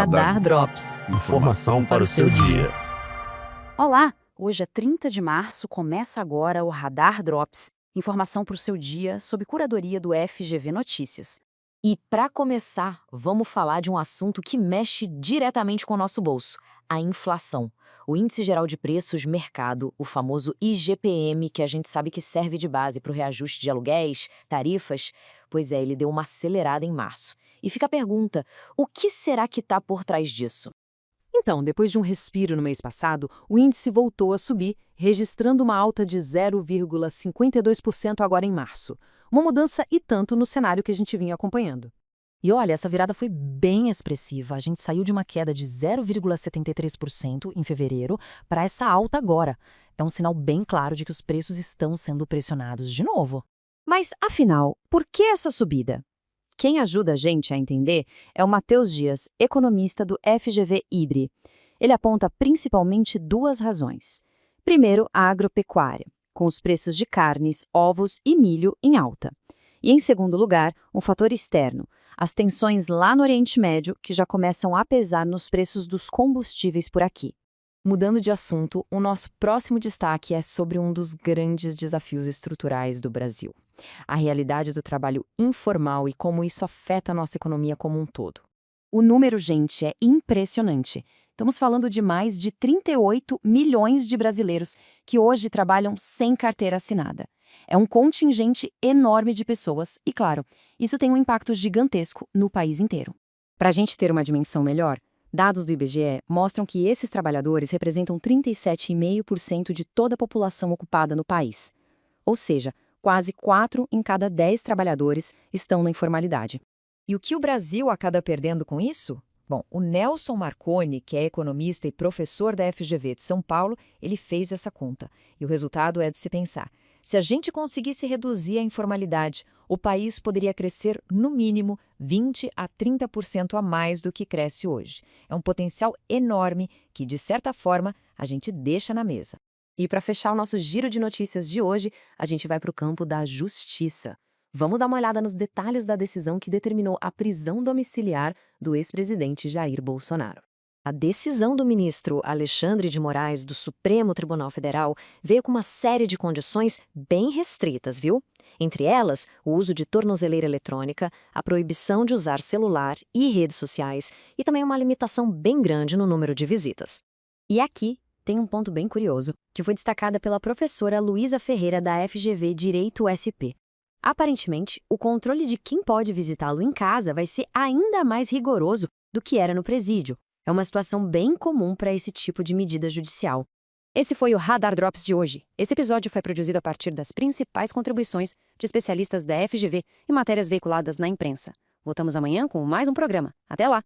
Radar Drops. Informação para o seu dia. Olá! Hoje é 30 de março, começa agora o Radar Drops. Informação para o seu dia sob curadoria do FGV Notícias. E para começar, vamos falar de um assunto que mexe diretamente com o nosso bolso, a inflação. O Índice Geral de Preços Mercado, o famoso IGPM, que a gente sabe que serve de base para o reajuste de aluguéis, tarifas, pois é, ele deu uma acelerada em março. E fica a pergunta, o que será que está por trás disso? Então, depois de um respiro no mês passado, o índice voltou a subir, registrando uma alta de 0,52% agora em março. Uma mudança e tanto no cenário que a gente vinha acompanhando. E olha, essa virada foi bem expressiva. A gente saiu de uma queda de 0,73% em fevereiro para essa alta agora. É um sinal bem claro de que os preços estão sendo pressionados de novo. Mas, afinal, por que essa subida? Quem ajuda a gente a entender é o Matheus Dias, economista do FGV IBRE. Ele aponta principalmente duas razões. Primeiro, a agropecuária, com os preços de carnes, ovos e milho em alta. E, em segundo lugar, um fator externo, as tensões lá no Oriente Médio, que já começam a pesar nos preços dos combustíveis por aqui. Mudando de assunto, o nosso próximo destaque é sobre um dos grandes desafios estruturais do Brasil. A realidade do trabalho informal e como isso afeta a nossa economia como um todo. O número, gente, é impressionante. Estamos falando de mais de 38 milhões de brasileiros que hoje trabalham sem carteira assinada. É um contingente enorme de pessoas e, claro, isso tem um impacto gigantesco no país inteiro. Para a gente ter uma dimensão melhor, dados do IBGE mostram que esses trabalhadores representam 37,5% de toda a população ocupada no país. Ou seja, quase 4 em cada 10 trabalhadores estão na informalidade. E o que o Brasil acaba perdendo com isso? Bom, o Nelson Marconi, que é economista e professor da FGV de São Paulo, ele fez essa conta. E o resultado é de se pensar. Se a gente conseguisse reduzir a informalidade, o país poderia crescer, no mínimo, 20% a 30% a mais do que cresce hoje. É um potencial enorme que, de certa forma, a gente deixa na mesa. E para fechar o nosso giro de notícias de hoje, a gente vai para o campo da justiça. Vamos dar uma olhada nos detalhes da decisão que determinou a prisão domiciliar do ex-presidente Jair Bolsonaro. A decisão do ministro Alexandre de Moraes, do Supremo Tribunal Federal, veio com uma série de condições bem restritas, viu? Entre elas, o uso de tornozeleira eletrônica, a proibição de usar celular e redes sociais e também uma limitação bem grande no número de visitas. E aqui tem um ponto bem curioso, que foi destacada pela professora Luísa Ferreira da FGV Direito SP. Aparentemente, o controle de quem pode visitá-lo em casa vai ser ainda mais rigoroso do que era no presídio. É uma situação bem comum para esse tipo de medida judicial. Esse foi o Radar Drops de hoje. Esse episódio foi produzido a partir das principais contribuições de especialistas da FGV e matérias veiculadas na imprensa. Voltamos amanhã com mais um programa. Até lá!